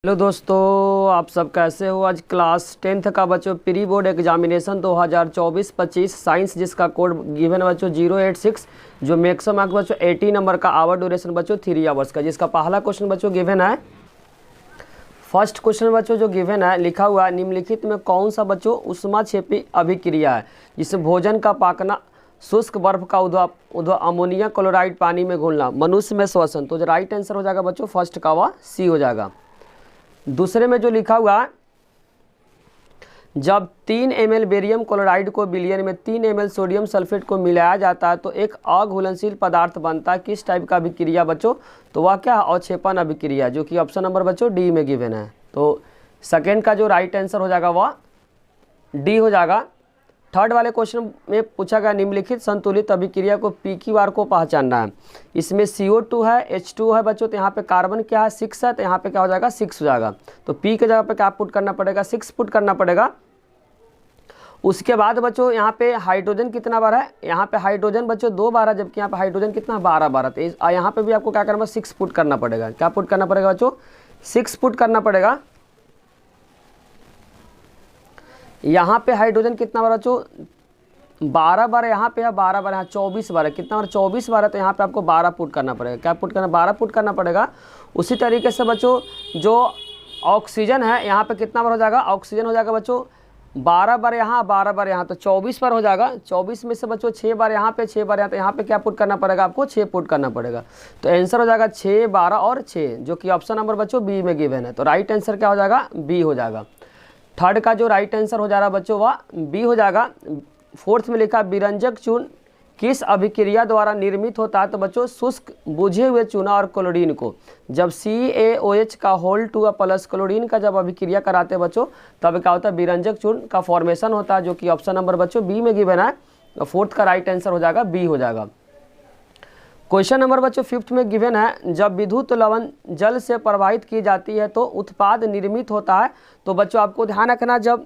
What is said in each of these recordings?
Hello दोस्तों, आप सब कैसे हो। आज क्लास 10th का बच्चों प्री बोर्ड एग्जामिनेशन 2024-25 साइंस जिसका कोड गिवन है बच्चों 086, जो मैक्सिमम मार्क्स बच्चों 80 नंबर का। आवर ड्यूरेशन बच्चों 3 आवर्स का। जिसका पहला क्वेश्चन बच्चों गिवन है, फर्स्ट क्वेश्चन बच्चों जो गिवन है, लिखा हुआ है निम्नलिखित में कौन सा बच्चों उष्माक्षेपी अभिक्रिया है जिससे भोजन का पाकना, शुष्क बर्फ का उद्भव, अमोनिया क्लोराइड पानी में घुलना, मनुष्य में श्वसन। तो जो राइट आंसर हो जाएगा बच्चों फर्स्ट का वह सी हो जाएगा। दूसरे में जो लिखा हुआ है, जब 3 ml बेरियम क्लोराइड को बिलियन में 3 ml सोडियम सल्फेट को मिलाया जाता है तो एक अघुलनशील पदार्थ बनता है। किस टाइप का अभिक्रिया बच्चों? तो वह क्या है? अवक्षेपण अभिक्रिया, जो कि ऑप्शन नंबर बच्चों डी में गिवन है। तो सेकेंड का जो राइट आंसर हो जाएगा वह डी हो जाएगा। थर्ड वाले क्वेश्चन में पूछा गया निम्नलिखित संतुलित अभिक्रिया को PQR को पहचानना है। इसमें CO2 है, H2 है बच्चों, तो यहाँ पे कार्बन क्या है 6 है, तो यहाँ पे क्या हो जाएगा 6 हो जाएगा। तो P के जगह पे क्या पुट करना पड़ेगा 6 पुट करना पड़ेगा। उसके बाद बच्चों यहाँ पे हाइड्रोजन कितना बार है? यहाँ पे हाइड्रोजन बच्चों 2 बार है, जबकि यहाँ पे हाइड्रोजन कितना 12 तो यहाँ पे भी आपको क्या करना 6 पुट करना पड़ेगा। क्या पुट करना पड़ेगा बच्चों? 6 पुट करना पड़ेगा। यहाँ पे हाइड्रोजन कितना बार बच्चों 12 बार, यहाँ पे है 12 बार, यहाँ 24 बार है। कितना बार? 24 बार है, तो यहाँ पे आपको 12 पुट करना पड़ेगा। क्या पुट करना? 12 पुट करना पड़ेगा। उसी तरीके से बच्चों जो ऑक्सीजन है यहाँ पे कितना बार हो जाएगा? ऑक्सीजन हो जाएगा बच्चों 12 बार यहाँ, 12 बार यहाँ, तो 24 बार हो जाएगा। 24 में से बच्चों 6 बार यहाँ पे, 6 बार यहाँ, तो यहाँ पे क्या पुट करना पड़ेगा आपको? 6 पुट करना पड़ेगा। तो आंसर हो जाएगा 6, 12 और 6, जो कि ऑप्शन नंबर बच्चों बी में गिवन है। तो राइट आंसर क्या हो जाएगा? बी हो जाएगा। थर्ड का जो राइट आंसर हो जा रहा है बच्चों वह बी हो जाएगा। फोर्थ में लिखा विरंजक चूर्ण किस अभिक्रिया द्वारा निर्मित होता है? तो बच्चों शुष्क बुझे हुए चूना और क्लोरीन को जब CaOH का होल 2 प्लस क्लोरीन का जब अभिक्रिया कराते हैं बच्चों, तब क्या होता है? विरंजक चूर्ण का फॉर्मेशन होता है, जो कि ऑप्शन नंबर बच्चों बी में गिवन है। तो फोर्थ का राइट आंसर हो जाएगा बी हो जाएगा। क्वेश्चन नंबर बच्चों फिफ्थ में गिवन है, जब विद्युत लवण जल से प्रवाहित की जाती है तो उत्पाद निर्मित होता है। तो बच्चों आपको ध्यान रखना, जब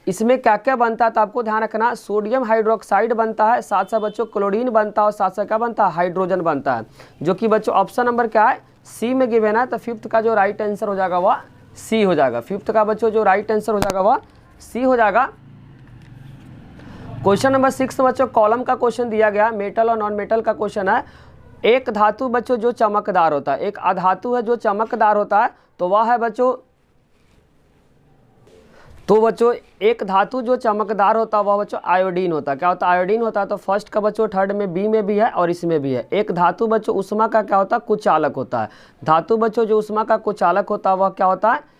इसमें क्या क्या बनता है तो आपको ध्यान रखना, सोडियम हाइड्रोक्साइड बनता है, साथ साथ बच्चों क्लोरीन बनता है, और साथ साथ क्या बनता है? हाइड्रोजन बनता है, जो कि बच्चों ऑप्शन नंबर क्या है? सी में गिवन है। तो फिफ्थ का जो राइट आंसर हो जाएगा वह सी हो जाएगा। फिफ्थ का बच्चों जो राइट आंसर हो जाएगा वह सी हो जाएगा। क्वेश्चन नंबर 6 बच्चों कॉलम का क्वेश्चन दिया गया, मेटल और नॉन मेटल का क्वेश्चन है। एक धातु बच्चों जो चमकदार होता है, एक अधातु है जो चमकदार होता है, तो वह है बच्चों, तो बच्चों एक धातु जो चमकदार होता है वह बच्चों आयोडीन होता है। क्या होता है? आयोडीन होता है। तो फर्स्ट का बच्चों थर्ड में बी में भी है और इसमें भी है। एक धातु बच्चों उष्मा का क्या होता है? कुचालक होता है। धातु बच्चों जो उष्मा का कुचालक होता है वह क्या होता है?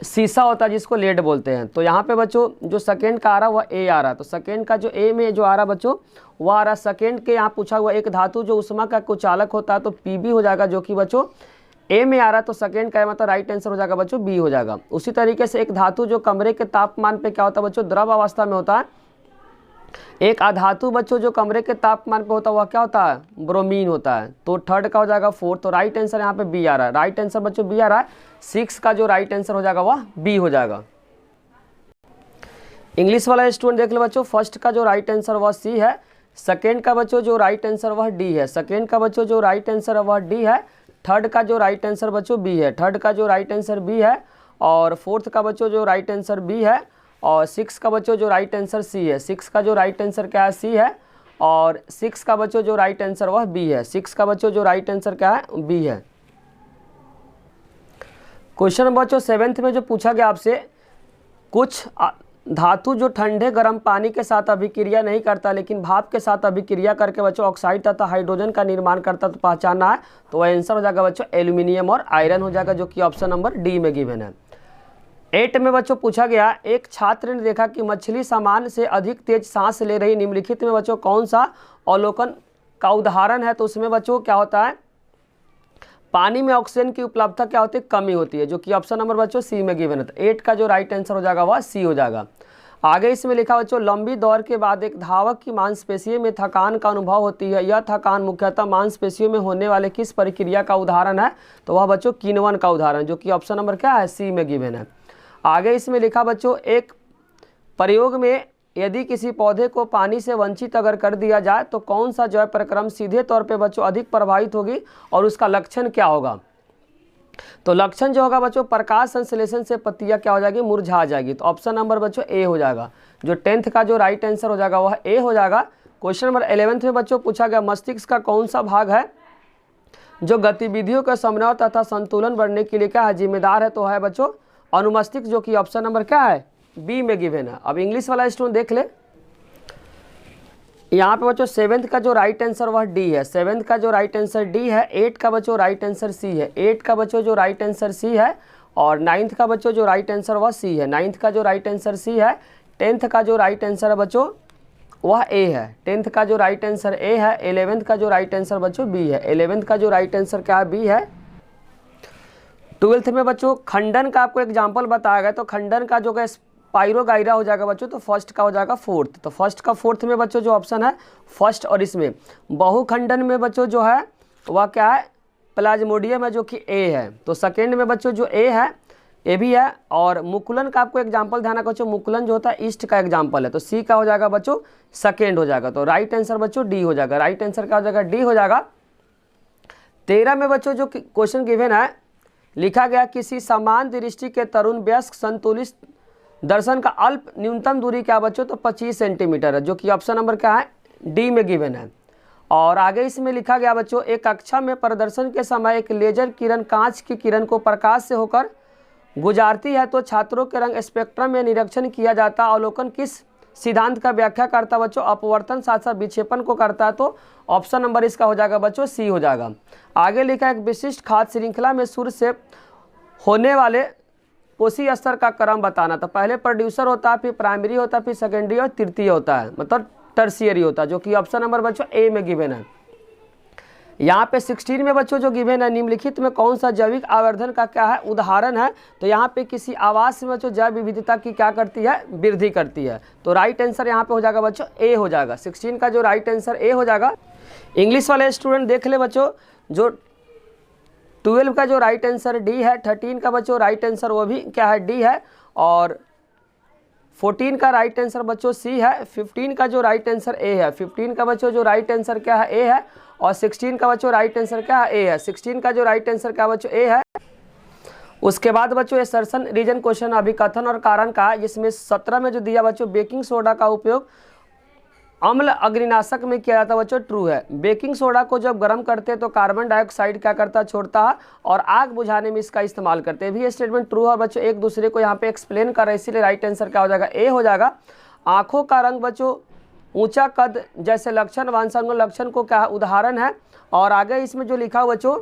शीशा होता है, जिसको लेड बोलते हैं। तो यहाँ पे बच्चों जो सेकेंड का आ रहा है वह ए आ रहा है। तो सेकेंड का जो ए में जो आ रहा है बच्चों वह आ रहा है सेकेंड के। यहाँ पूछा हुआ एक धातु जो उष्मा का कुचालक होता है, तो पीबी हो जाएगा, जो कि बच्चों ए में आ रहा है। तो सेकेंड का मतलब राइट आंसर हो जाएगा बच्चों बी हो जाएगा। उसी तरीके से एक धातु जो कमरे के तापमान पे क्या होता है बच्चों? द्रव अवस्था में होता है। एक अधातु बच्चों जो कमरे के तापमान पे होता है वह क्या होता है? ब्रोमीन होता है। तो थर्ड का हो जाएगा फोर्थ। तो राइट आंसर यहाँ पे बी आ रहा है। राइट आंसर बच्चों बी आ रहा है। 6 का जो राइट आंसर हो जाएगा वह बी हो जाएगा। इंग्लिश वाला स्टूडेंट देख लो बच्चों, फर्स्ट का जो राइट आंसर वह सी है। सेकेंड का बच्चों जो राइट आंसर वह डी है। सेकेंड का बच्चों जो राइट आंसर है वह डी है। थर्ड का जो राइट आंसर बच्चों बी है। थर्ड का जो राइट आंसर बी है। और फोर्थ का बच्चों जो राइट आंसर बी है। और 6 का बच्चों जो राइट आंसर सी है। 6 का जो राइट आंसर क्या है? सी है। और 6 का बच्चों जो राइट आंसर वह बी है। 6 का बच्चों जो राइट आंसर क्या है? बी है। क्वेश्चन नंबर बच्चों 7th में जो पूछा गया आपसे, कुछ धातु जो ठंडे गर्म पानी के साथ अभिक्रिया नहीं करता लेकिन भाप के साथ अभिक्रिया करके बच्चों ऑक्साइड तथा हाइड्रोजन का निर्माण करता, तो पहचानना है। तो वह आंसर हो जाएगा बच्चों एल्यूमिनियम और आयरन हो जाएगा, जो कि ऑप्शन नंबर डी में गिवन है। 8 में बच्चों पूछा गया, एक छात्र ने देखा कि मछली सामान से अधिक तेज सांस ले रही, निम्नलिखित में बच्चों कौन सा अवलोकन का उदाहरण है? तो उसमें बच्चों क्या होता है? पानी में ऑक्सीजन की उपलब्धता क्या होती है? कमी होती है, जो कि ऑप्शन नंबर बच्चों सी में गिवन है। तो 8 का जो राइट आंसर हो जाएगा वह सी हो जाएगा। आगे इसमें लिखा बच्चों, लंबी दौड़ के बाद एक धावक की मांसपेशियों में थकान का अनुभव होती है। यह थकान मुख्यतः मांसपेशियों में होने वाले किस प्रक्रिया का उदाहरण है? तो वह बच्चों किण्वन का उदाहरण, जो कि ऑप्शन नंबर क्या है? सी में गिवन है। आगे इसमें लिखा बच्चों, एक प्रयोग में यदि किसी पौधे को पानी से वंचित अगर कर दिया जाए तो कौन सा जैव प्रक्रम सीधे तौर पे बच्चों अधिक प्रभावित होगी और उसका लक्षण क्या होगा? तो लक्षण जो होगा बच्चों, प्रकाश संश्लेषण से पत्तियां क्या हो जाएगी, मुरझा जाएगी। तो ऑप्शन नंबर बच्चों ए हो जाएगा। जो 10th का जो राइट आंसर हो जाएगा वह ए हो जाएगा। क्वेश्चन नंबर 11th में बच्चों पूछा गया, मस्तिष्क का कौन सा भाग है जो गतिविधियों का समन्वय तथा संतुलन बढ़ने के लिए क्या है, जिम्मेदार है। तो है बच्चों अनुमस्तिष्क, जो कि ऑप्शन नंबर क्या है, बी में गिवन है। अब इंग्लिश वाला स्टूडेंट देख ले, यहाँ पे बच्चों 7th का जो राइट आंसर वह डी है। 7th का जो राइट आंसर डी है। 8 का बच्चों राइट आंसर सी है। 8 का बच्चों जो राइट आंसर सी है। और 9th का बच्चों जो राइट आंसर वह सी है। 9th का जो राइट आंसर सी है। 10th का जो राइट आंसर है बच्चों वह ए है। 10th का जो राइट आंसर ए है। 11th का जो राइट आंसर बच्चों बी है। 11th का जो राइट आंसर क्या है, बी है। 12th में बच्चों खंडन का आपको एग्जाम्पल बताया गया, तो खंडन का जो पायरोगायरा हो जाएगा बच्चों, तो फर्स्ट का हो जाएगा फोर्थ। तो फर्स्ट का फोर्थ में बच्चों जो ऑप्शन है फर्स्ट, और इसमें बहुखंडन में बच्चों जो है वह क्या है, प्लाज्मोडियम है, जो कि ए है। तो सेकेंड में बच्चों जो ए है, ए भी है। और मुकुलन का आपको एग्जाम्पल ध्यान रखो बच्चों, मुकुलन जो होता है ईस्ट का एग्जाम्पल है, तो सी का हो जाएगा बच्चों सेकेंड हो जाएगा। तो राइट आंसर बच्चों डी हो जाएगा। राइट आंसर क्या हो जाएगा, डी हो जाएगा। 13 में बच्चों जो क्वेश्चन गिवन है, लिखा गया किसी समान दृष्टि के तरुण वयस्क संतुलित दर्शन का अल्प न्यूनतम दूरी क्या बच्चों, तो 25 सेंटीमीटर है, जो कि ऑप्शन नंबर क्या है, डी में गिवन है। और आगे इसमें लिखा गया बच्चों, एक कक्षा में प्रदर्शन के समय एक लेजर किरण कांच की किरण को प्रकाश से होकर गुजारती है, तो छात्रों के रंग स्पेक्ट्रम में निरीक्षण किया जाता अवलोकन किस सिद्धांत का व्याख्या करता बच्चों, अपवर्तन साथ साथ विक्षेपण को करता है। तो ऑप्शन नंबर इसका हो जाएगा बच्चों सी हो जाएगा। आगे लिखा एक विशिष्ट खाद्य श्रृंखला में सूर्य से होने वाले पोषी स्तर का क्रम बताना। तो पहले प्रोड्यूसर होता है, फिर प्राइमरी होता है, फिर सेकेंडरी और तृतीय होता है, मतलब टर्शियरी होता है, जो कि ऑप्शन नंबर बच्चों ए में गिवन है। यहाँ पे 16 में बच्चों जो गिवन है, निम्नलिखित में कौन सा जैविक आवर्धन का क्या है, उदाहरण है। तो यहाँ पे किसी आवास में बच्चों जैव विविधता की क्या करती है, वृद्धि करती है। तो राइट आंसर यहाँ पे हो जाएगा बच्चों ए हो जाएगा। 16 का जो राइट आंसर ए हो जाएगा। इंग्लिश वाले स्टूडेंट देख ले बच्चों, जो 12 का जो राइट आंसर डी है। 13 का बच्चों राइट आंसर वो भी क्या है, डी है। और 14 का राइट आंसर बच्चों सी है। 15 का जो राइट आंसर ए है। 15 का बच्चों जो राइट आंसर क्या है, ए है। और 16 का बच्चों राइट आंसर क्या है, ए है। 16 का जो राइट आंसर क्या बच्चों, ए है। उसके बाद बच्चों एसर्शन रीजन क्वेश्चन अभिकथन और कारण का, जिसमें 17 में जो दिया बच्चों, बेकिंग सोडा का उपयोग अम्ल अग्निनाशक में किया जाता है बच्चों, ट्रू है। बेकिंग सोडा को जब गर्म करते हैं तो कार्बन डाइऑक्साइड क्या करता है, छोड़ता है, और आग बुझाने में इसका इस्तेमाल करते हैं। भी ये स्टेटमेंट ट्रू है बच्चों, एक दूसरे को यहाँ पे एक्सप्लेन कर रहे हैं, इसीलिए राइट आंसर क्या हो जाएगा, ए हो जाएगा। आंखों का रंग बच्चों ऊंचा कद जैसे लक्षण वांछनीय लक्षण को क्या उदाहरण है। और आगे इसमें जो लिखा बच्चों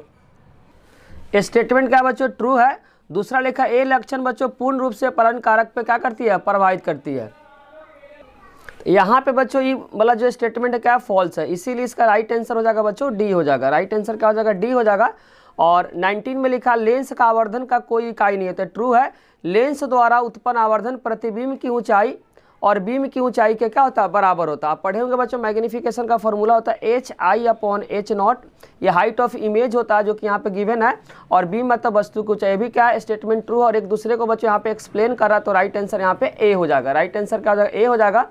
स्टेटमेंट क्या बच्चों, ट्रू है। दूसरा लिखा ए लक्षण बच्चों पूर्ण रूप से पलन कारक पे क्या करती है, प्रभावित करती है। यहाँ पे बच्चों ये वाला जो स्टेटमेंट है क्या, फॉल्स है, इसीलिए इसका राइट आंसर हो जाएगा बच्चों डी हो जाएगा। राइट आंसर क्या हो जाएगा, डी हो जाएगा। और 19 में लिखा लेंस का आवर्धन का कोई इकाई नहीं होता, ट्रू है। लेंस द्वारा उत्पन्न आवर्धन प्रतिबिंब की ऊंचाई और बीम की ऊंचाई के क्या होता है, बराबर होता है। आप पढ़े होंगे बच्चों, मैग्नीफिकेशन का फॉर्मूला होता है HI/H0। ये हाइट ऑफ इमेज होता है, जो कि यहाँ पे गिवन है। और बीम मतलब वस्तु की ऊंचाई, भी क्या है, स्टेटमेंट ट्रू, और एक दूसरे को बच्चों यहाँ पे एक्सप्लेन करा। तो राइट आंसर यहाँ पे ए हो जाएगा। राइट आंसर क्या हो जाएगा, ए हो जाएगा।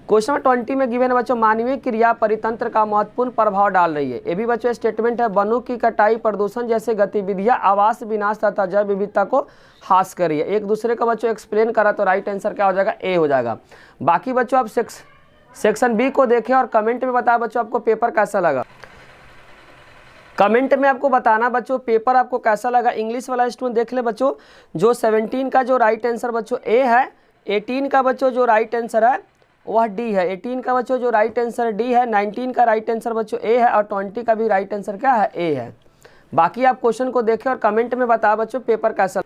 क्वेश्चन नंबर 20 में गिवन है बच्चों, मानवीय क्रिया परितंत्र का महत्वपूर्ण प्रभाव डाल रही है। ये भी बच्चों स्टेटमेंट है। वनों की कटाई, प्रदूषण जैसे गतिविधियां आवास विनाश तथा जैव विविधता को हास कर रही है। एक दूसरे का बच्चों एक्सप्लेन करा, तो राइट आंसर क्या हो जाएगा, ए हो जाएगा। बाकी बच्चों आप सेक्शन बी को देखें और कमेंट में बताया बच्चों आपको पेपर कैसा लगा। कमेंट में आपको बताना बच्चों पेपर आपको कैसा लगा। इंग्लिश वाला स्टूडेंट देख ले बच्चों, जो 17 का जो राइट आंसर बच्चों ए है। 18 का बच्चों जो राइट आंसर है वह डी है। 18 का बच्चों जो राइट आंसर डी है। 19 का राइट आंसर बच्चों ए है। और 20 का भी राइट आंसर क्या है, ए है। बाकी आप क्वेश्चन को देखें और कमेंट में बता बच्चों पेपर कैसा।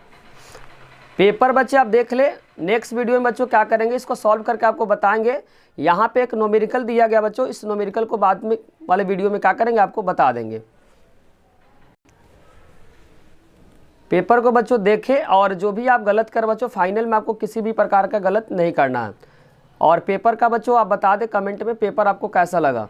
पेपर बच्चे आप देख ले। नेक्स्ट वीडियो में बच्चों क्या करेंगे, इसको सॉल्व करके आपको बताएंगे। यहाँ पे एक न्यूमेरिकल दिया गया बच्चों, इस न्यूमेरिकल को बाद में वाले वीडियो में क्या करेंगे, आपको बता देंगे। पेपर को बच्चों देखें, और जो भी आप गलत कर बच्चों, फाइनल में आपको किसी भी प्रकार का गलत नहीं करना है। और पेपर का बच्चों आप बता दें कमेंट में पेपर आपको कैसा लगा।